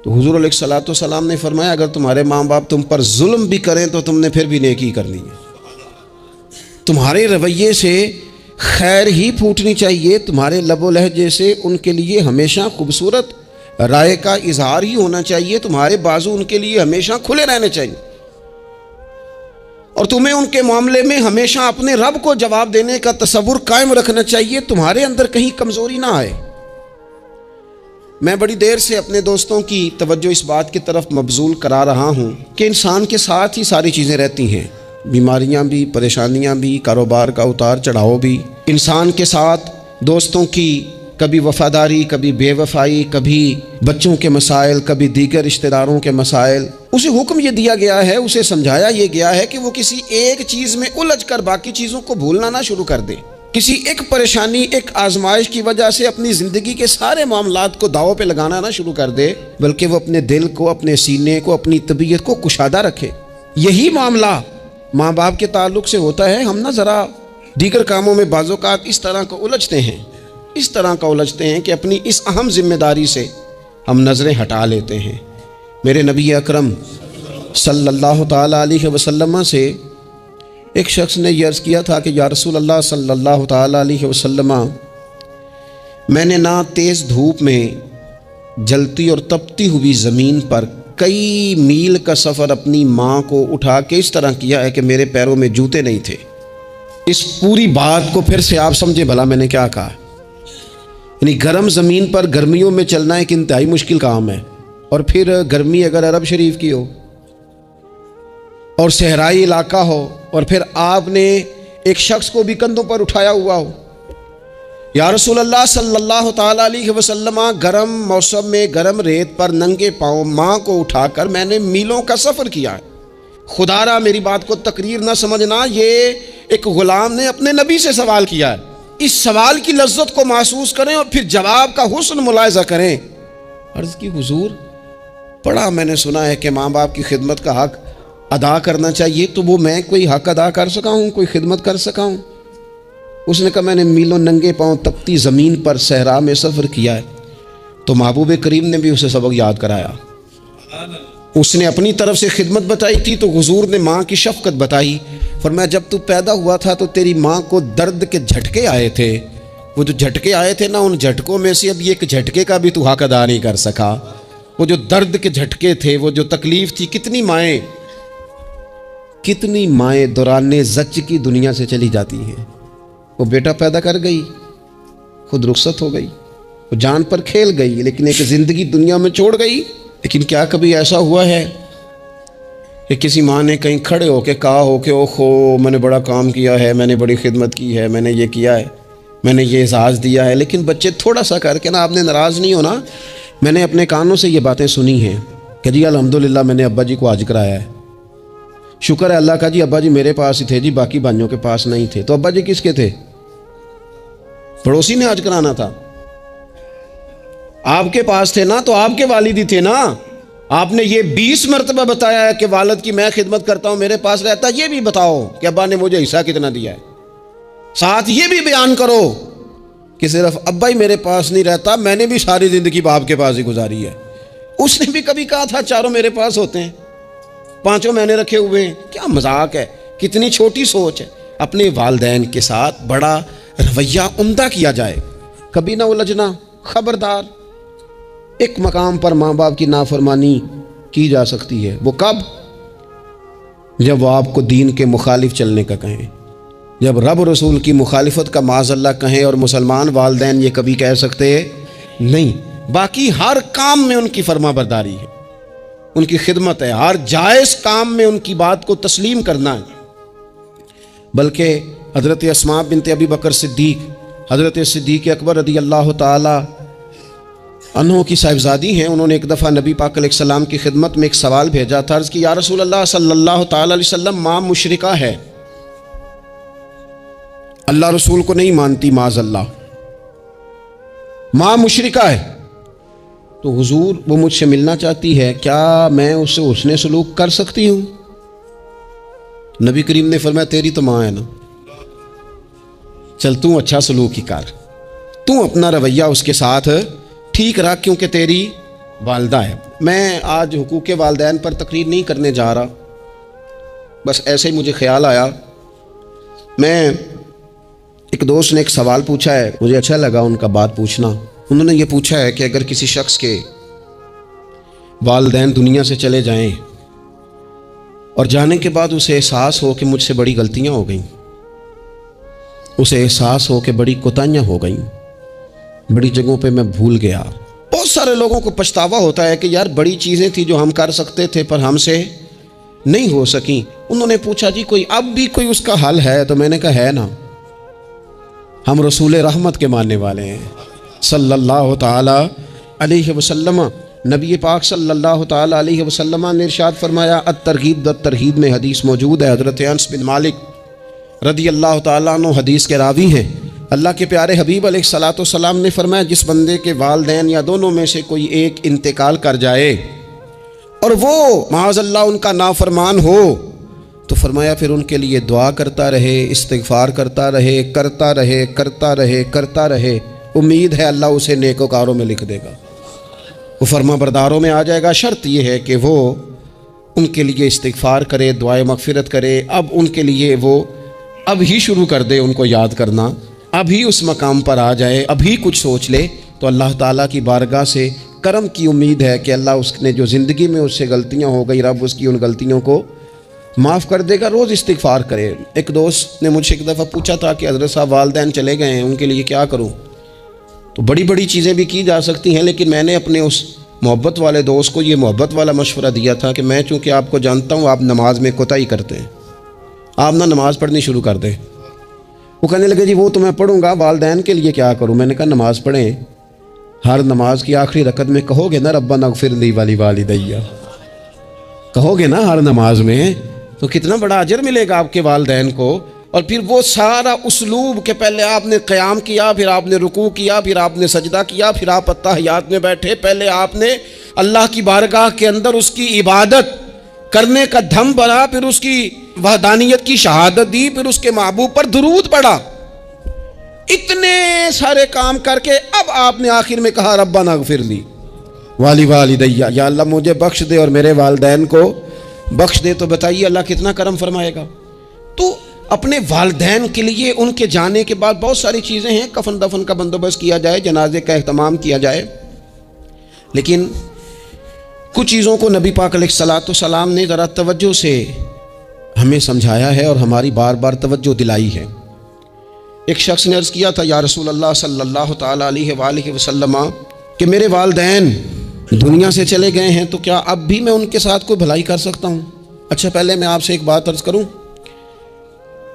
تو حضور علیہ الصلوۃ والسلام نے فرمایا اگر تمہارے ماں باپ تم پر ظلم بھی کریں تو تم نے پھر بھی نیکی کرنی ہے، تمہارے رویے سے خیر ہی پھوٹنی چاہیے، تمہارے لب و لہجے سے ان کے لیے ہمیشہ خوبصورت رائے کا اظہار ہی ہونا چاہیے، تمہارے بازو ان کے لیے ہمیشہ کھلے رہنے چاہیے، اور تمہیں ان کے معاملے میں ہمیشہ اپنے رب کو جواب دینے کا تصور قائم رکھنا چاہیے، تمہارے اندر کہیں کمزوری نہ آئے۔ میں بڑی دیر سے اپنے دوستوں کی توجہ اس بات کی طرف مبذول کرا رہا ہوں کہ انسان کے ساتھ ہی ساری چیزیں رہتی ہیں، بیماریاں بھی، پریشانیاں بھی، کاروبار کا اتار چڑھاؤ بھی، انسان کے ساتھ دوستوں کی کبھی وفاداری، کبھی بے وفائی، کبھی بچوں کے مسائل، کبھی دیگر رشتہ داروں کے مسائل۔ اسے حکم یہ دیا گیا ہے، اسے سمجھایا یہ گیا ہے کہ وہ کسی ایک چیز میں الجھ کر باقی چیزوں کو بھولنا نہ شروع کر دے، کسی ایک پریشانی، ایک آزمائش کی وجہ سے اپنی زندگی کے سارے معاملات کو داؤ پہ لگانا نہ شروع کر دے، بلکہ وہ اپنے دل کو، اپنے سینے کو، اپنی طبیعت کو کشادہ رکھے۔ یہی معاملہ ماں باپ کے تعلق سے ہوتا ہے۔ ہم نہ ذرا دیگر کاموں میں بعض اوقات اس طرح کا الجھتے ہیں کہ اپنی اس اہم ذمہ داری سے ہم نظریں ہٹا لیتے ہیں۔ میرے نبی اکرم صلی اللہ تعالیٰ علیہ وسلم سے ایک شخص نے یہ عرض کیا تھا کہ یا رسول اللہ صلی اللہ تعالیٰ علیہ وسلم، میں نے نہ تیز دھوپ میں جلتی اور تپتی ہوئی زمین پر کئی میل کا سفر اپنی ماں کو اٹھا کے اس طرح کیا ہے کہ میرے پیروں میں جوتے نہیں تھے۔ اس پوری بات کو پھر سے آپ سمجھے بھلا میں نے کیا کہا۔ یعنی گرم زمین پر گرمیوں میں چلنا ایک انتہائی مشکل کام ہے، اور پھر گرمی اگر عرب شریف کی ہو اور صحرائی علاقہ ہو، اور پھر آپ نے ایک شخص کو بھی کندھوں پر اٹھایا ہوا ہو۔ یا رسول اللہ صلی اللہ تعالیٰ علیہ وسلم، گرم موسم میں گرم ریت پر ننگے پاؤں ماں کو اٹھا کر میں نے میلوں کا سفر کیا ہے۔ خدا را میری بات کو تقریر نہ سمجھنا، یہ ایک غلام نے اپنے نبی سے سوال کیا ہے۔ اس سوال کی لذت کو محسوس کریں اور پھر جواب کا حسن ملاحظہ کریں۔ عرض کی حضور، بڑا میں نے سنا ہے کہ ماں باپ کی خدمت کا حق ادا کرنا چاہیے، تو وہ میں کوئی حق ادا کر سکا ہوں، کوئی خدمت کر سکا ہوں؟ اس نے کہا میں نے میلوں ننگے پاؤں تپتی زمین پر صحرا میں سفر کیا ہے۔ تو محبوب کریم نے بھی اسے سبق یاد کرایا۔ اس نے اپنی طرف سے خدمت بتائی تھی تو حضور نے ماں کی شفقت بتائی۔ فرمایا جب تو پیدا ہوا تھا تو تیری ماں کو درد کے جھٹکے آئے تھے، وہ جو جھٹکے آئے تھے نا، ان جھٹکوں میں سے اب ایک جھٹکے کا بھی تو حق ادا نہیں کر سکا۔ وہ جو درد کے جھٹکے تھے، وہ جو تکلیف تھی، کتنی مائیں دوران زچ کی دنیا سے چلی جاتی ہیں۔ وہ بیٹا پیدا کر گئی، خود رخصت ہو گئی، وہ جان پر کھیل گئی، لیکن ایک زندگی دنیا میں چھوڑ گئی۔ لیکن کیا کبھی ایسا ہوا ہے کہ کسی ماں نے کہیں کھڑے ہو کے کہا ہو کہ اوہو میں نے بڑا کام کیا ہے، میں نے بڑی خدمت کی ہے، میں نے یہ کیا ہے، میں نے یہ اعزاز دیا ہے؟ لیکن بچے تھوڑا سا کر کے نا، آپ نے ناراض نہیں ہونا، میں نے اپنے کانوں سے یہ باتیں سنی ہیں کہ جی الحمدللہ میں نے ابا جی کو حج کرایا ہے، شکر ہے اللہ کا جی، ابا جی میرے پاس ہی تھے جی، باقی بھائیوں کے پاس نہیں تھے۔ تو ابا جی کس کے تھے؟ پڑوسی نے حج کرانا تھا، آپ کے پاس تھے نا، تو آپ کے والد ہی تھے نا۔ آپ نے یہ 20 مرتبہ بتایا ہے کہ والد کی میں خدمت کرتا ہوں، میرے پاس رہتا، یہ بھی بتاؤ کہ ابا نے مجھے حصہ کتنا دیا ہے۔ ساتھ یہ بھی بیان کرو کہ صرف ابا ہی میرے پاس نہیں رہتا، میں نے بھی ساری زندگی باپ کے پاس ہی گزاری ہے۔ اس نے بھی کبھی کہا تھا چاروں میرے پاس ہوتے ہیں، پانچوں میں نے رکھے ہوئے ہیں۔ کیا مذاق ہے، کتنی چھوٹی سوچ ہے۔ اپنے والدین کے ساتھ بڑا رویہ عمدہ کیا جائے، کبھی نہ الجھنا۔ خبردار، ایک مقام پر ماں باپ کی نافرمانی کی جا سکتی ہے، وہ کب؟ جب وہ آپ کو دین کے مخالف چلنے کا کہیں، جب رب رسول کی مخالفت کا معاذ اللہ کہیں، اور مسلمان والدین یہ کبھی کہہ سکتے نہیں۔ باقی ہر کام میں ان کی فرما برداری ہے، ان کی خدمت ہے، ہر جائز کام میں ان کی بات کو تسلیم کرنا ہے۔ بلکہ حضرت اسماء بنت ابی بکر صدیق، حضرت صدیق اکبر رضی اللہ تعالی عنہ کی صاحبزادی ہیں، انہوں نے ایک دفعہ نبی پاک علیہ السلام کی خدمت میں ایک سوال بھیجا تھا۔ عرض کی یا رسول اللہ صلی اللہ تعالی علیہ وسلم، ماں مشرکہ ہے، اللہ رسول کو نہیں مانتی، معاذ اللہ، ماں مشرکہ ہے، تو حضور وہ مجھ سے ملنا چاہتی ہے، کیا میں اس سے حسن سلوک کر سکتی ہوں؟ نبی کریم نے فرمایا تیری تو ماں ہے نا، چل تم اچھا سلوک ہی کر، تم اپنا رویہ اس کے ساتھ ٹھیک رکھ، کیونکہ تیری والدہ ہے. میں آج حقوق والدین پر تقریر نہیں کرنے جا رہا، بس ایسے ہی مجھے خیال آیا. میں ایک دوست نے ایک سوال پوچھا ہے، مجھے اچھا لگا ان کا بات پوچھنا. انہوں نے یہ پوچھا ہے کہ اگر کسی شخص کے والدین دنیا سے چلے جائیں اور جانے کے بعد اسے احساس ہو کہ مجھ سے بڑی غلطیاں ہو گئیں، اسے احساس ہو کہ بڑی کوتاہیاں ہو گئیں، بڑی جگہوں پہ میں بھول گیا. بہت سارے لوگوں کو پچھتاوا ہوتا ہے کہ یار بڑی چیزیں تھیں جو ہم کر سکتے تھے پر ہم سے نہیں ہو سکیں. انہوں نے پوچھا جی کوئی اب بھی کوئی اس کا حل ہے؟ تو میں نے کہا ہے نا، ہم رسول رحمت کے ماننے والے ہیں صلی اللہ تعالی علیہ وسلم. نبی پاک صلی اللہ تعالی علیہ وسلم نے ارشاد فرمایا، الترغیب والترہیب میں حدیث موجود ہے. حضرت انس بن مالک رضی اللہ تعالیٰ عنہ حدیث کے راوی ہیں. اللہ کے پیارے حبیب علیہ الصلاۃ والسلام نے فرمایا، جس بندے کے والدین یا دونوں میں سے کوئی ایک انتقال کر جائے اور وہ معاذ اللہ ان کا نافرمان ہو، تو فرمایا پھر ان کے لیے دعا کرتا رہے، استغفار کرتا رہے، کرتا رہے، کرتا رہے، کرتا رہے. امید ہے اللہ اسے نیکوکاروں میں لکھ دے گا، وہ فرما برداروں میں آ جائے گا. شرط یہ ہے کہ وہ ان کے لیے استغفار کرے، دعائے مغفرت کرے. اب ان کے لیے وہ اب ہی شروع کر دے ان کو یاد کرنا، ابھی اس مقام پر آ جائے، ابھی کچھ سوچ لے، تو اللہ تعالیٰ کی بارگاہ سے کرم کی امید ہے کہ اللہ اس نے جو زندگی میں اس سے غلطیاں ہو گئی، رب اس کی ان غلطیوں کو معاف کر دے گا. روز استغفار کرے. ایک دوست نے مجھ سے ایک دفعہ پوچھا تھا کہ حضرت صاحب والدین چلے گئے ہیں، ان کے لیے کیا کروں؟ تو بڑی بڑی چیزیں بھی کی جا سکتی ہیں، لیکن میں نے اپنے اس محبت والے دوست کو یہ محبت والا مشورہ دیا تھا کہ میں چونکہ آپ کو جانتا ہوں آپ نماز میں کوتاہی کرتے ہیں، آپ نہ نماز پڑھنی شروع کر دیں. وہ کہنے لگے جی وہ تو میں پڑھوں گا، والدین کے لیے کیا کروں؟ میں نے کہا نماز پڑھیں. ہر نماز کی آخری رکعت میں کہو گے نا ربنا اغفر لی ولی کہو گے نا ہر نماز میں، تو کتنا بڑا اجر ملے گا آپ کے والدین کو. اور پھر وہ سارا اسلوب کہ پہلے آپ نے قیام کیا، پھر آپ نے رکوع کیا، پھر آپ نے سجدہ کیا، پھر آپ اتحیات میں بیٹھے، پہلے آپ نے اللہ کی بارگاہ کے اندر اس کی عبادت کرنے کا دھم بھرا، پھر اس کی وحدانیت کی شہادت دی، پھر اس کے محبوب پر درود پڑھا. اتنے سارے کام کر کے اب آپ نے آخر میں کہا ربنا اغفر لی والدیّ، یا اللہ مجھے بخش دے اور میرے والدین کو بخش دے. تو بتائیے اللہ کتنا کرم فرمائے گا. تو اپنے والدین کے لیے ان کے جانے کے بعد بہت ساری چیزیں ہیں، کفن دفن کا بندوبست کیا جائے، جنازے کا اہتمام کیا جائے، لیکن کچھ چیزوں کو نبی پاک علیہ الصلاۃ والسلام نے ذرا توجہ سے ہمیں سمجھایا ہے اور ہماری بار بار توجہ دلائی ہے. ایک شخص نے عرض کیا تھا یا رسول اللہ صلی اللہ تعالیٰ علیہ وآلہ وسلم کہ میرے والدین دنیا سے چلے گئے ہیں، تو کیا اب بھی میں ان کے ساتھ کوئی بھلائی کر سکتا ہوں؟ اچھا پہلے میں آپ سے ایک بات عرض کروں.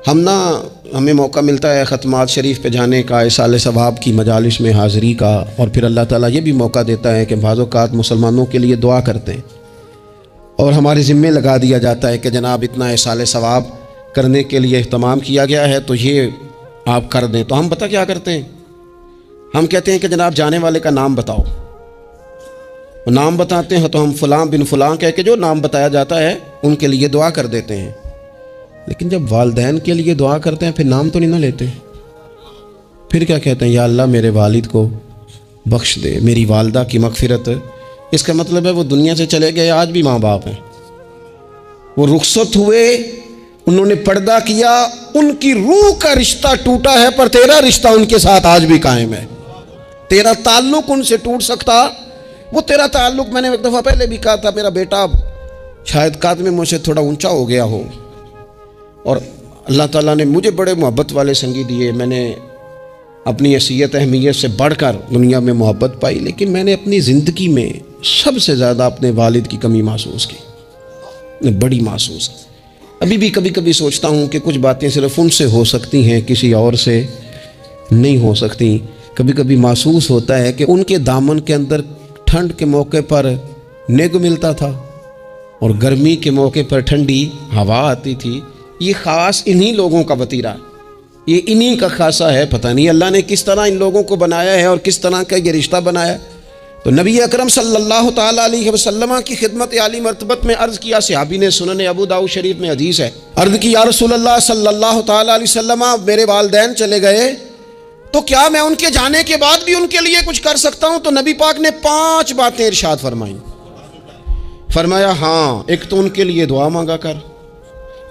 ہمیں موقع ملتا ہے ختمات شریف پہ جانے کا، اِصال ثواب کی مجالس میں حاضری کا، اور پھر اللہ تعالیٰ یہ بھی موقع دیتا ہے کہ بعض اوقات مسلمانوں کے لیے دعا کرتے ہیں اور ہمارے ذمے لگا دیا جاتا ہے کہ جناب اتنا اِصال ثواب کرنے کے لیے اہتمام کیا گیا ہے تو یہ آپ کر دیں. تو ہم پتہ کیا کرتے ہیں، ہم کہتے ہیں کہ جناب جانے والے کا نام بتاؤ. نام بتاتے ہیں تو ہم فلاں بن فلاں کہہ کے جو نام بتایا جاتا ہے ان کے لیے دعا کر دیتے ہیں. لیکن جب والدین کے لیے دعا کرتے ہیں پھر نام تو نہیں نہ لیتے، پھر کیا کہتے ہیں یا اللہ میرے والد کو بخش دے، میری والدہ کی مغفرت. اس کا مطلب ہے وہ دنیا سے چلے گئے، آج بھی ماں باپ ہیں، وہ رخصت ہوئے، انہوں نے پردہ کیا، ان کی روح کا رشتہ ٹوٹا ہے، پر تیرا رشتہ ان کے ساتھ آج بھی قائم ہے. تیرا تعلق ان سے ٹوٹ سکتا، وہ تیرا تعلق، میں نے ایک دفعہ پہلے بھی کہا تھا، میرا بیٹا شاید قد میں مجھ سے تھوڑا اونچا ہو گیا ہو اور اللہ تعالیٰ نے مجھے بڑے محبت والے سنگی دیے، میں نے اپنی حیثیت اہمیت سے بڑھ کر دنیا میں محبت پائی، لیکن میں نے اپنی زندگی میں سب سے زیادہ اپنے والد کی کمی محسوس کی، بڑی محسوس. ابھی بھی کبھی کبھی سوچتا ہوں کہ کچھ باتیں صرف ان سے ہو سکتی ہیں، کسی اور سے نہیں ہو سکتی. کبھی کبھی محسوس ہوتا ہے کہ ان کے دامن کے اندر ٹھنڈ کے موقع پر نگ ملتا تھا اور گرمی کے موقع پر ٹھنڈی ہوا آتی تھی. یہ خاص انہی لوگوں کا وطیرہ ہے، یہ انہی کا خاصہ ہے. پتہ نہیں اللہ نے کس طرح ان لوگوں کو بنایا ہے اور کس طرح کا یہ رشتہ بنایا. تو نبی اکرم صلی اللہ تعالیٰ علیہ وسلم کی خدمت عالی مرتبت میں عرض کیا، صحابی نے سنن ابو داؤد شریف میں حدیث ہے، عرض کی یا رسول اللہ صلی اللہ تعالیٰ علیہ وسلم میرے والدین چلے گئے تو کیا میں ان کے جانے کے بعد بھی ان کے لیے کچھ کر سکتا ہوں؟ تو نبی پاک نے 5 باتیں ارشاد فرمائیں. فرمایا ہاں، ایک تو ان کے لیے دعا مانگا کر،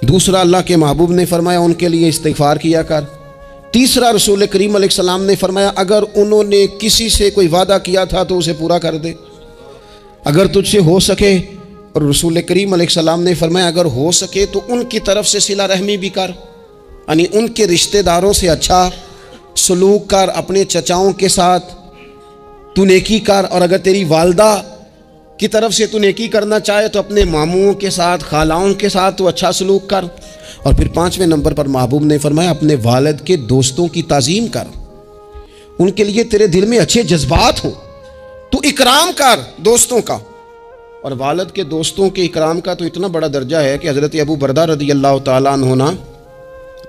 دوسرا اللہ کے محبوب نے فرمایا ان کے لیے استغفار کیا کر، تیسرا رسول کریم علیہ السلام نے فرمایا اگر انہوں نے کسی سے کوئی وعدہ کیا تھا تو اسے پورا کر دے اگر تجھ سے ہو سکے. اور رسول کریم علیہ السلام نے فرمایا اگر ہو سکے تو ان کی طرف سے صلہ رحمی بھی کر، یعنی ان کے رشتہ داروں سے اچھا سلوک کر، اپنے چچاؤں کے ساتھ تو نیکی کر، اور اگر تیری والدہ کی طرف سے تو نیکی کرنا چاہے تو اپنے ماموں کے ساتھ، خالاؤں کے ساتھ تو اچھا سلوک کر. اور پھر 5ویں نمبر پر محبوب نے فرمایا اپنے والد کے دوستوں کی تعظیم کر، ان کے لیے تیرے دل میں اچھے جذبات ہوں، تو اکرام کر دوستوں کا. اور والد کے دوستوں کے اکرام کا تو اتنا بڑا درجہ ہے کہ حضرت ابو بردہ رضی اللہ تعالیٰ عنہ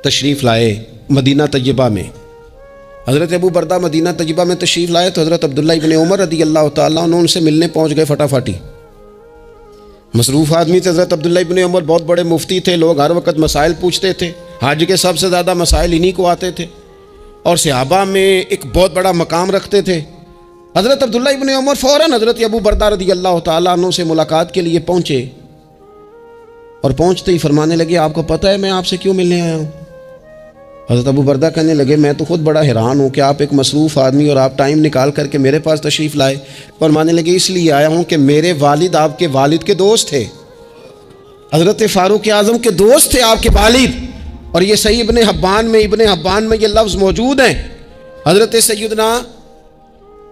تشریف لائے مدینہ طیبہ میں. حضرت ابو بردہ مدینہ طیبہ میں تشریف لائے تو حضرت عبداللہ ابن عمر رضی اللہ تعالیٰ عنہ ان سے ملنے پہنچ گئے فٹافٹی. مصروف آدمی تھے حضرت عبداللہ ابن عمر، بہت بڑے مفتی تھے، لوگ ہر وقت مسائل پوچھتے تھے، حج کے سب سے زیادہ مسائل انہی کو آتے تھے، اور صحابہ میں ایک بہت بڑا مقام رکھتے تھے. حضرت عبداللہ ابن عمر فوراً حضرت ابو بردہ رضی اللہ تعالیٰ عنہ سے ملاقات کے لیے پہنچے، اور پہنچتے ہی فرمانے لگے آپ کو پتہ ہے میں آپ سے کیوں ملنے آیا ہوں؟ حضرت ابو بردہ کہنے لگے میں تو خود بڑا حیران ہوں کہ آپ ایک مصروف آدمی اور آپ ٹائم نکال کر کے میرے پاس تشریف لائے. فرمانے لگے اس لیے آیا ہوں کہ میرے والد آپ کے والد کے دوست تھے، حضرت فاروق اعظم کے دوست تھے آپ کے والد. اور یہ صحیح ابن حبان میں یہ لفظ موجود ہیں. حضرت سیدنا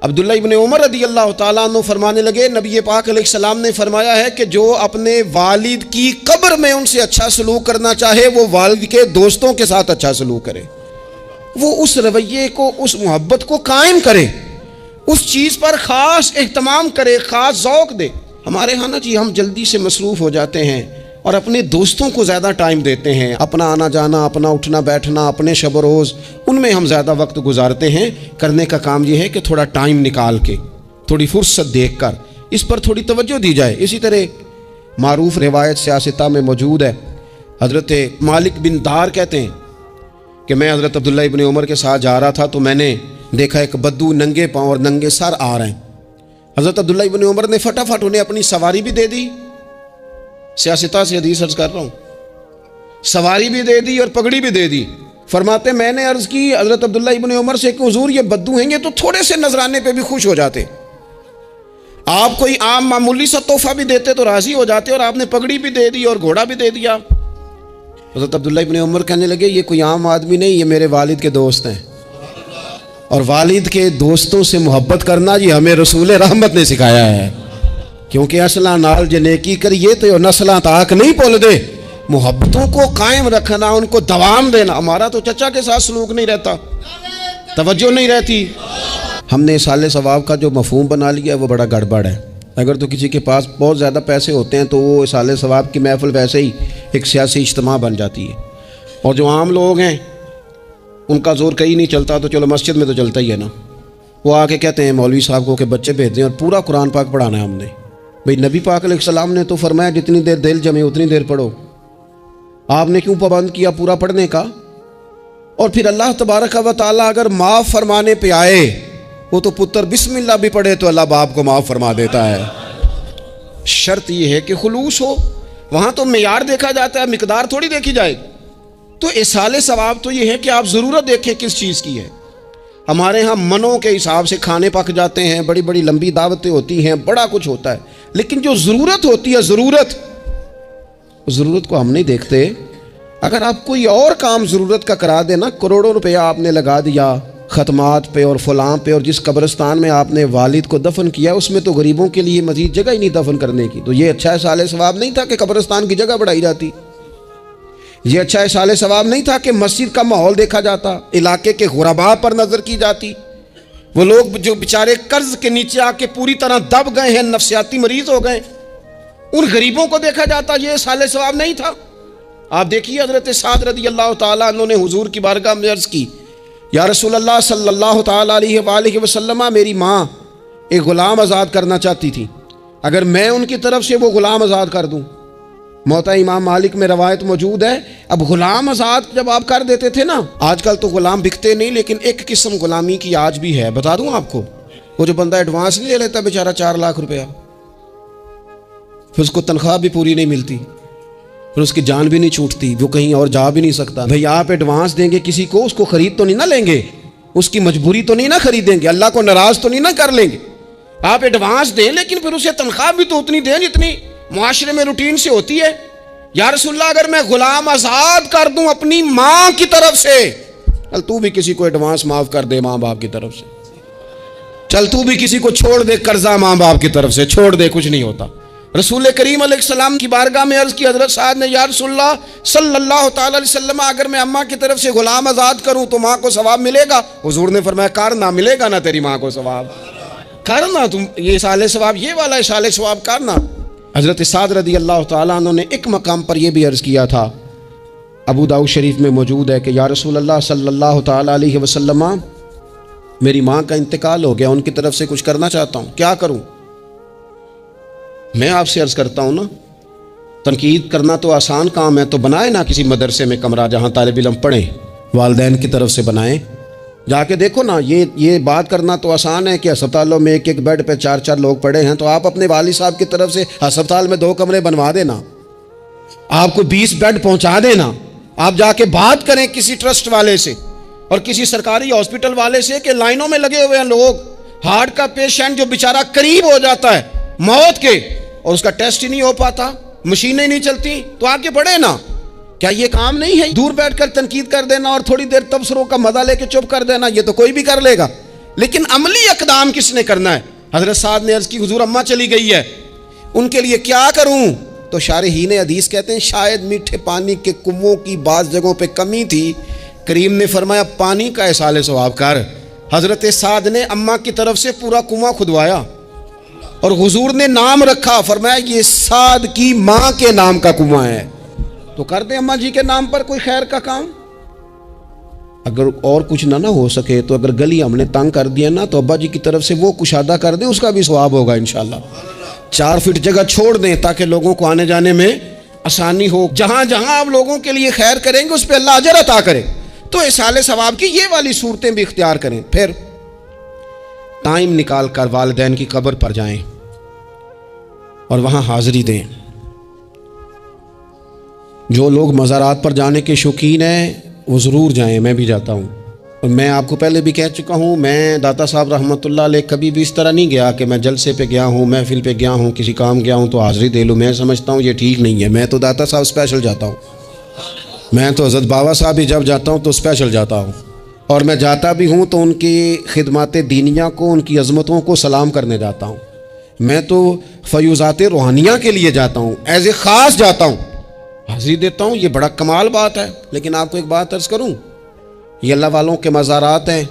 عبداللہ ابن عمر رضی اللہ تعالیٰ عنہ فرمانے لگے نبی پاک علیہ السلام نے فرمایا ہے کہ جو اپنے والد کی قبر میں ان سے اچھا سلوک کرنا چاہے وہ والد کے دوستوں کے ساتھ اچھا سلوک کرے، وہ اس رویے کو، اس محبت کو قائم کرے، اس چیز پر خاص اہتمام کرے، خاص ذوق دے. ہمارے ہاں نا جی ہم جلدی سے مصروف ہو جاتے ہیں اور اپنے دوستوں کو زیادہ ٹائم دیتے ہیں، اپنا آنا جانا، اپنا اٹھنا بیٹھنا، اپنے شب و روز ان میں ہم زیادہ وقت گزارتے ہیں. کرنے کا کام یہ ہے کہ تھوڑا ٹائم نکال کے، تھوڑی فرصت دیکھ کر اس پر تھوڑی توجہ دی جائے. اسی طرح معروف روایت سیاستہ میں موجود ہے، حضرت مالک بن دار کہتے ہیں کہ میں حضرت عبداللہ ابن عمر کے ساتھ جا رہا تھا تو میں نے دیکھا ایک بدو ننگے پاؤں اور ننگے سر آ رہے ہیں. حضرت عبداللہ ابن عمر نے فٹافٹ انہیں اپنی سواری بھی دے دی، سیاستہ سے حدیث عرض کر رہا ہوں، سواری بھی دے دی اور پگڑی بھی دے دی. فرماتے میں نے عرض کی حضرت عبداللہ ابن عمر سے کہ حضور یہ بدو ہیں گے تو تھوڑے سے نذرانے پہ بھی خوش ہو جاتے، آپ کوئی عام معمولی سا تحفہ بھی دیتے تو راضی ہو جاتے، اور آپ نے پگڑی بھی دے دی اور گھوڑا بھی دے دیا. حضرت عبداللہ ابن عمر کہنے لگے یہ کوئی عام آدمی نہیں، یہ میرے والد کے دوست ہیں، اور والد کے دوستوں سے محبت کرنا یہ ہمیں رسول رحمت نے سکھایا ہے، کیونکہ اصلاں نال جے نیکی کریے تو نسلاں تاک نہیں بھول دے. محبتوں کو قائم رکھنا، ان کو دوام دینا. ہمارا تو چچا کے ساتھ سلوک نہیں رہتا، توجہ نہیں رہتی. ہم نے اصالِ ثواب کا جو مفہوم بنا لیا ہے وہ بڑا گڑبڑ ہے. اگر تو کسی کے پاس بہت زیادہ پیسے ہوتے ہیں تو وہ اصالِ ثواب کی محفل ویسے ہی ایک سیاسی اجتماع بن جاتی ہے، اور جو عام لوگ ہیں ان کا زور کہیں نہیں چلتا تو چلو مسجد میں تو چلتا ہی ہے نا. وہ آ کے کہتے ہیں مولوی صاحب کو کہ بچے بھیج دیں اور پورا قرآن پاک پڑھانا ہے ہم نے. بھئی نبی پاک علیہ السلام نے تو فرمایا جتنی دیر دل جمے اتنی دیر پڑھو، آپ نے کیوں پابند کیا پورا پڑھنے کا؟ اور پھر اللہ تبارک و تعالیٰ اگر معاف فرمانے پہ آئے، وہ تو پتر بسم اللہ بھی پڑھے تو اللہ باپ کو معاف فرما دیتا ہے. شرط یہ ہے کہ خلوص ہو، وہاں تو معیار دیکھا جاتا ہے، مقدار تھوڑی دیکھی جائے. تو اصالِ ثواب تو یہ ہے کہ آپ ضرورت دیکھیں کس چیز کی ہے. ہمارے ہاں منوں کے حساب سے کھانے پک جاتے ہیں، بڑی بڑی لمبی دعوتیں ہوتی ہیں، بڑا کچھ ہوتا ہے، لیکن جو ضرورت ہوتی ہے، ضرورت کو ہم نہیں دیکھتے. اگر آپ کوئی اور کام ضرورت کا کرا دیں نا، کروڑوں روپیہ آپ نے لگا دیا ختمات پہ اور فلاں پہ، اور جس قبرستان میں آپ نے والد کو دفن کیا اس میں تو غریبوں کے لیے مزید جگہ ہی نہیں دفن کرنے کی، تو یہ اچھا اصالِ ثواب نہیں تھا کہ قبرستان کی جگہ بڑھائی جاتی. یہ اچھا اصالِ ثواب نہیں تھا کہ مسجد کا ماحول دیکھا جاتا، علاقے کے غرباء پر نظر کی جاتی. وہ لوگ جو بیچارے قرض کے نیچے آ کے پوری طرح دب گئے ہیں، نفسیاتی مریض ہو گئے، ان غریبوں کو دیکھا جاتا. یہ اصالِ ثواب نہیں تھا. آپ دیکھیے حضرت سعد رضی اللہ تعالیٰ عنہ نے حضور کی بارگاہ میں عرض کی یا رسول اللہ صلی اللہ تعالیٰ علیہ وآلہ وسلم، میری ماں ایک غلام آزاد کرنا چاہتی تھی، اگر میں ان کی طرف سے وہ غلام آزاد کر دوں موطا امام مالک میں روایت موجود ہے. اب غلام آزاد جب آپ کر دیتے تھے نا، آج کل تو غلام بکتے نہیں، لیکن ایک قسم غلامی کی آج بھی ہے. بتا دوں آپ کو، وہ جو بندہ ایڈوانس نہیں لے لیتا بیچارہ 4 لاکھ روپیہ، پھر اس کو تنخواہ بھی پوری نہیں ملتی، پھر اس کی جان بھی نہیں چھوٹتی، وہ کہیں اور جا بھی نہیں سکتا. بھئی آپ ایڈوانس دیں گے کسی کو، اس کو خرید تو نہیں نہ لیں گے، اس کی مجبوری تو نہیں نہ خریدیں گے، اللہ کو ناراض تو نہیں نہ کر لیں گے. آپ ایڈوانس دیں لیکن پھر اسے تنخواہ بھی تو اتنی دیں جتنی معاشرے میں روٹین سے ہوتی ہے. یا رسول اللہ اگر میں غلام آزاد کر دوں اپنی ماں کی طرف سے، چل تو بھی کسی کو ایڈوانس معاف کر دے ماں باپ کی طرف سے، چل تو بھی کسی کو چھوڑ دے قرضہ ماں باپ کی طرف سے چھوڑ دے، کچھ نہیں ہوتا. رسول کریم علیہ السلام کی بارگاہ میں عرض کی حضرت سعد نے، یا رسول اللہ صلی اللہ تعالی علیہ وسلم، اگر میں اماں کی طرف سے غلام آزاد کروں تو ماں کو ثواب ملے گا؟ حضور نے فرمایا کرنا، ملے گا نا تیری ماں کو ثواب، کرنا تم یہ سال ثواب، یہ والا سال ثواب کرنا. حضرت سعد رضی اللہ تعالیٰ عنہ نے ایک مقام پر یہ بھی عرض کیا تھا، ابو داؤد شریف میں موجود ہے کہ یا رسول اللہ صلی اللہ تعالیٰ علیہ وسلم، میری ماں کا انتقال ہو گیا، ان کی طرف سے کچھ کرنا چاہتا ہوں، کیا کروں؟ میں آپ سے عرض کرتا ہوں نا، تنقید کرنا تو آسان کام ہے، تو بنائے نا کسی مدرسے میں کمرہ جہاں طالب علم پڑھیں، والدین کی طرف سے بنائیں، جا کے دیکھو نا. یہ بات کرنا تو آسان ہے کہ اسپتالوں میں ایک بیڈ پہ 4 لوگ پڑے ہیں، تو آپ اپنے والد صاحب کی طرف سے اسپتال میں 2 کمرے بنوا دینا، آپ کو 20 بیڈ پہنچا دینا. آپ جا کے بات کریں کسی ٹرسٹ والے سے اور کسی سرکاری ہاسپٹل والے سے کہ لائنوں میں لگے ہوئے ہیں لوگ، ہارٹ کا پیشنٹ جو بیچارہ قریب ہو جاتا ہے موت کے اور اس کا ٹیسٹ ہی نہیں ہو پاتا، مشینیں نہیں چلتی، تو آگے بڑھے نا. کیا یہ کام نہیں ہے دور بیٹھ کر تنقید کر دینا اور تھوڑی دیر تبصروں کا مزہ لے کے چپ کر دینا؟ یہ تو کوئی بھی کر لے گا، لیکن عملی اقدام کس نے کرنا ہے؟ حضرت سعد نے عرض کی حضور اماں چلی گئی ہے، ان کے لیے کیا کروں؟ تو شارحین حدیث کہتے ہیں شاید میٹھے پانی کے کنووں کی بعض جگہوں پہ کمی تھی، کریم نے فرمایا پانی کا احسال ثواب کر. حضرت سعد نے اماں کی طرف سے پورا کنواں کھدوایا اور حضور نے نام رکھا، فرمایا یہ سعد کی ماں کے نام کا کنواں ہے، تو کر دیں اماں جی کے نام پر کوئی خیر کا کام. اگر اور کچھ نہ ہو سکے تو اگر گلی ہم نے تنگ کر دیا نا تو ابا جی کی طرف سے وہ کشادہ کر دیں، اس کا بھی ثواب ہوگا انشاءاللہ. 4 فٹ جگہ چھوڑ دیں تاکہ لوگوں کو آنے جانے میں آسانی ہو. جہاں جہاں آپ لوگوں کے لیے خیر کریں گے اس پہ اللہ اجر عطا کرے. تو احسال ثواب کی یہ والی صورتیں بھی اختیار کریں. پھر ٹائم نکال کر والدین کی قبر پر جائیں اور وہاں حاضری دیں. جو لوگ مزارات پر جانے کے شوقین ہیں وہ ضرور جائیں، میں بھی جاتا ہوں. اور میں آپ کو پہلے بھی کہہ چکا ہوں، میں داتا صاحب رحمۃ اللہ علیہ کبھی بھی اس طرح نہیں گیا کہ میں جلسے پہ گیا ہوں، محفل پہ گیا ہوں، کسی کام گیا ہوں تو حاضری دے لوں. میں سمجھتا ہوں یہ ٹھیک نہیں ہے. میں تو داتا صاحب اسپیشل جاتا ہوں، میں تو حضرت بابا صاحب ہی جب جاتا ہوں تو اسپیشل جاتا ہوں، اور میں جاتا بھی ہوں تو ان کی خدمات دینیہ کو، ان کی عظمتوں کو سلام کرنے جاتا ہوں. میں تو فیوزات روحانیہ کے لیے جاتا ہوں، ایز اے خاص جاتا ہوں، حاضری دیتا ہوں. یہ بڑا کمال بات ہے. لیکن آپ کو ایک بات عرض کروں، یہ اللہ والوں کے مزارات ہیں،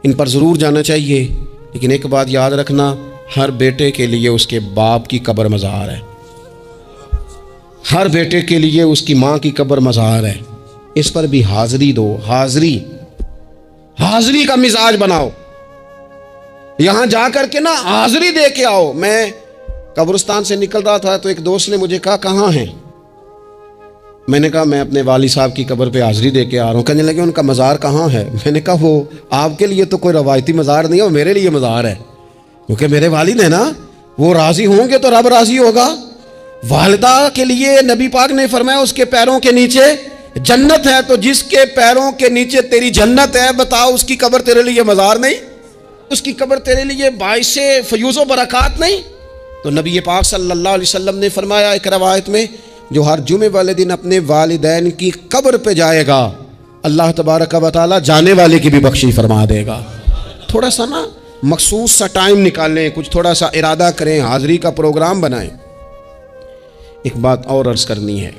ان پر ضرور جانا چاہیے. لیکن ایک بات یاد رکھنا، ہر بیٹے کے لیے اس کے باپ کی قبر مزار ہے، ہر بیٹے کے لیے اس کی ماں کی قبر مزار ہے. اس پر بھی حاضری دو. حاضری کا مزاج بناؤ. یہاں جا کر کے نا حاضری دے کے آؤ. میں قبرستان سے نکل رہا تھا تو ایک دوست نے مجھے کہا کہاں ہیں؟ میں نے کہا میں اپنے والد صاحب کی قبر پہ حاضری دے کے آ رہا ہوں. کہنے لگے ان کا مزار کہاں ہے؟ میں نے کہا وہ آپ کے لیے تو کوئی روایتی مزار نہیں ہے، وہ میرے لیے مزار ہے، کیونکہ میرے والد ہیں نا، وہ راضی ہوں گے تو رب راضی ہوگا. والدہ کے لیے نبی پاک نے فرمایا اس کے پیروں کے نیچے جنت ہے، تو جس کے پیروں کے نیچے تیری جنت ہے، بتاؤ اس کی قبر تیرے لیے مزار نہیں؟ اس کی قبر تیرے لیے باعث فیوز و برکات نہیں؟ تو نبی پاک صلی اللہ علیہ وسلم نے فرمایا ایک روایت میں، جو ہر جمعے والے دن اپنے والدین کی قبر پہ جائے گا، اللہ تبارک و تعالیٰ جانے والے کی بھی بخشش فرما دے گا. تھوڑا سا نا مخصوص سا ٹائم نکالیں، کچھ تھوڑا سا ارادہ کریں، حاضری کا پروگرام بنائیں. ایک بات اور عرض کرنی ہے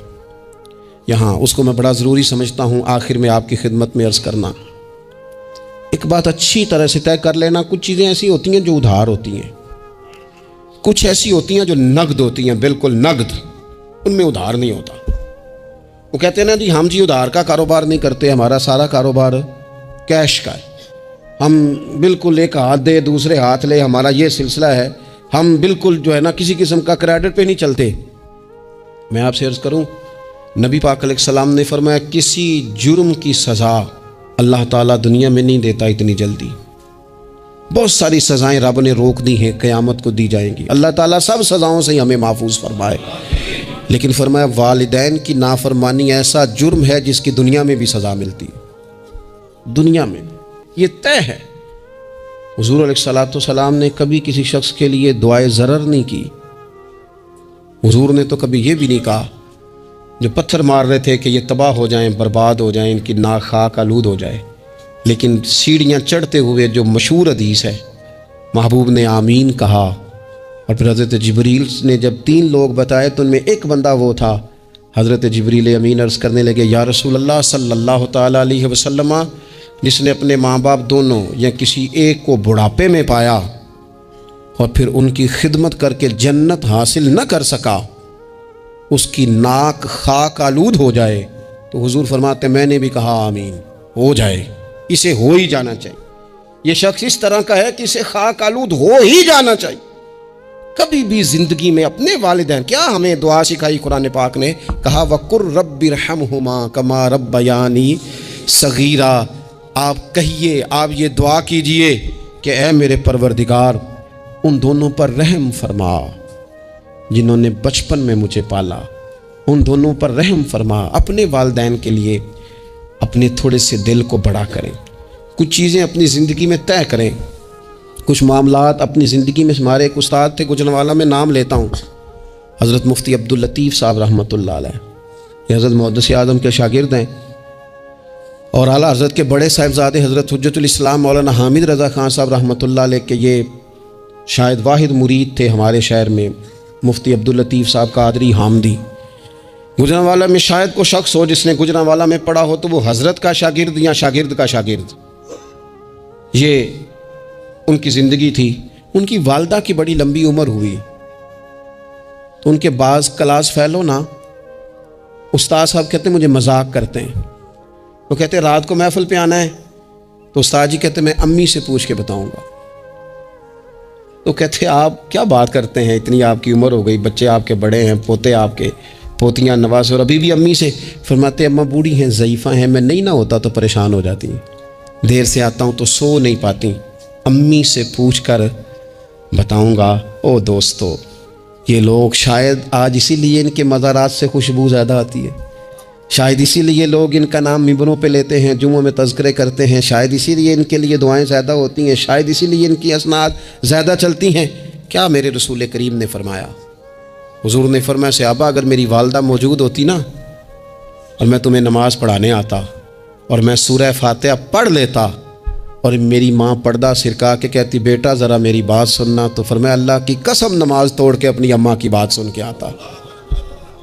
یہاں، اس کو میں بڑا ضروری سمجھتا ہوں آخر میں آپ کی خدمت میں عرض کرنا. ایک بات اچھی طرح سے طے کر لینا، کچھ چیزیں ایسی ہوتی ہیں جو ادھار ہوتی ہیں، کچھ ایسی ہوتی ہیں جو نقد ہوتی ہیں، بالکل نقد، ان میں ادھار نہیں ہوتا. وہ کہتے ہیں نا جی ہم جی ادھار کا کاروبار نہیں کرتے، ہمارا سارا کاروبار کیش کا ہے، ہم بالکل ایک ہاتھ دے دوسرے ہاتھ لے، ہمارا یہ سلسلہ ہے، ہم بالکل جو ہے نا کسی قسم کا کریڈٹ پہ نہیں چلتے. میں آپ سے عرض کروں، نبی پاک علیہ السلام نے فرمایا کسی جرم کی سزا اللہ تعالیٰ دنیا میں نہیں دیتا اتنی جلدی۔ بہت ساری سزائیں رب نے روک دی ہیں، قیامت کو دی جائیں گی۔ اللہ تعالیٰ سب سزاؤں سے ہمیں محفوظ فرمائے، لیکن فرمایا والدین کی نافرمانی ایسا جرم ہے جس کی دنیا میں بھی سزا ملتی ہے، دنیا میں یہ طے ہے۔ حضور علیہ السلام نے کبھی کسی شخص کے لیے دعائے ضرر نہیں کی۔ حضور نے تو کبھی یہ بھی نہیں کہا، جو پتھر مار رہے تھے کہ یہ تباہ ہو جائیں، برباد ہو جائیں، ان کی ناک خاک آلود ہو جائے، لیکن سیڑھیاں چڑھتے ہوئے جو مشہور حدیث ہے، محبوب نے آمین کہا۔ اور پھر حضرت جبریل نے جب 3 لوگ بتائے تو ان میں ایک بندہ وہ تھا، حضرت جبریل امین عرض کرنے لگے یا رسول اللہ صلی اللہ تعالیٰ علیہ وسلم، جس نے اپنے ماں باپ دونوں یا کسی ایک کو بڑھاپے میں پایا اور پھر ان کی خدمت کر کے جنت حاصل نہ کر سکا، اس کی ناک خاک آلود ہو جائے، تو حضور فرماتے میں نے بھی کہا آمین، ہو جائے، اسے ہو ہی جانا چاہیے۔ یہ شخص اس طرح کا ہے کہ اسے خاک آلود ہو ہی جانا چاہیے۔ کبھی بھی زندگی میں اپنے والدین، کیا ہمیں دعا سکھائی قرآن پاک نے، کہا وَقُلْ رَبِّ ارْحَمْهُمَا كَمَا رَبَّيَانِي صَغِيرًا۔ آپ کہیے، آپ یہ دعا کیجئے کہ اے میرے پروردگار ان دونوں پر رحم فرما جنہوں نے بچپن میں مجھے پالا، ان دونوں پر رحم فرما۔ اپنے والدین کے لیے اپنے تھوڑے سے دل کو بڑا کریں، کچھ چیزیں اپنی زندگی میں طے کریں، کچھ معاملات اپنی زندگی میں۔ ہمارے ایک استاد تھے گوجرانوالہ میں، نام لیتا ہوں، حضرت مفتی عبداللطیف صاحب رحمۃ اللہ علیہ، یہ حضرت محدث اعظم کے شاگرد ہیں، اور اعلیٰ حضرت کے بڑے صاحبزادے حضرت حجت الاسلام مولانا حامد رضا خان صاحب رحمۃ اللہ علیہ کے یہ شاید واحد مرید تھے ہمارے شہر میں، مفتی عبداللطیف صاحب قادری حامدی۔ گوجرانوالہ میں شاید کوئی شخص ہو جس نے گوجرانوالہ میں پڑھا ہو تو وہ حضرت کا شاگرد یا شاگرد کا شاگرد، یہ ان کی زندگی تھی۔ ان کی والدہ کی بڑی لمبی عمر ہوئی تو ان کے بعض کلاس فیلو نا استاد صاحب کہتے ہیں مجھے مذاق کرتے ہیں، وہ کہتے ہیں رات کو محفل پہ آنا ہے، تو استاد جی کہتے ہیں میں امی سے پوچھ کے بتاؤں گا۔ تو کہتے ہیں آپ کیا بات کرتے ہیں، اتنی آپ کی عمر ہو گئی، بچے آپ کے بڑے ہیں، پوتے آپ کے، پوتیاں نوازے، اور ابھی بھی امی سے؟ فرماتے اماں بوڑھی ہیں، ضعیفہ ہیں، میں نہیں نہ ہوتا تو پریشان ہو جاتی ہیں، دیر سے آتا ہوں تو سو نہیں پاتی، امی سے پوچھ کر بتاؤں گا۔ او دوستو، یہ لوگ شاید آج اسی لیے ان کے مزارات سے خوشبو زیادہ آتی ہے، شاید اسی لیے لوگ ان کا نام ممبروں پہ لیتے ہیں، جمعوں میں تذکرے کرتے ہیں، شاید اسی لیے ان کے لیے دعائیں زیادہ ہوتی ہیں، شاید اسی لیے ان کی اسناد زیادہ چلتی ہیں۔ کیا میرے رسول کریم نے فرمایا؟ حضور نے فرمایا صحابہ اگر میری والدہ موجود ہوتی نا اور میں تمہیں نماز پڑھانے آتا اور میں سورہ فاتحہ پڑھ لیتا اور میری ماں پردہ سرکا کے کہتی بیٹا ذرا میری بات سننا، تو فرمایا اللہ کی قسم نماز توڑ کے اپنی اماں کی بات سن کے آتا۔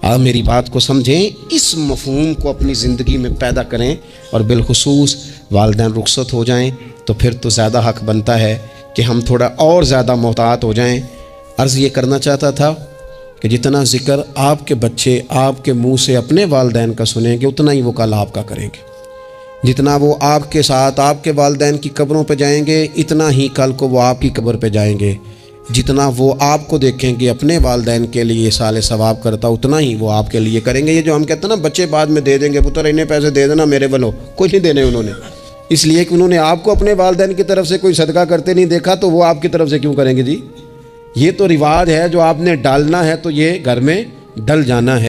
آپ میری بات کو سمجھیں، اس مفہوم کو اپنی زندگی میں پیدا کریں، اور بالخصوص والدین رخصت ہو جائیں تو پھر تو زیادہ حق بنتا ہے کہ ہم تھوڑا اور زیادہ محتاط ہو جائیں۔ عرض یہ کرنا چاہتا تھا کہ جتنا ذکر آپ کے بچے آپ کے منہ سے اپنے والدین کا سنیں گے اتنا ہی وہ کل آپ کا کریں گے، جتنا وہ آپ کے ساتھ آپ کے والدین کی قبروں پہ جائیں گے اتنا ہی کل کو وہ آپ کی قبر پہ جائیں گے، جتنا وہ آپ کو دیکھیں گے اپنے والدین کے لیے سال ثواب کرتا اتنا ہی وہ آپ کے لیے کریں گے۔ یہ جو ہم کہتے ہیں نا بچے بعد میں دے دیں گے، پتر انہیں پیسے دے دینا میرے بلو، کوئی نہیں دینے انہوں نے، اس لیے کہ انہوں نے آپ کو اپنے والدین کی طرف سے کوئی صدقہ کرتے نہیں دیکھا، تو وہ آپ کی طرف سے کیوں کریں گے جی؟ یہ تو رواج ہے جو آپ نے ڈالنا ہے تو یہ گھر میں ڈل جانا ہے۔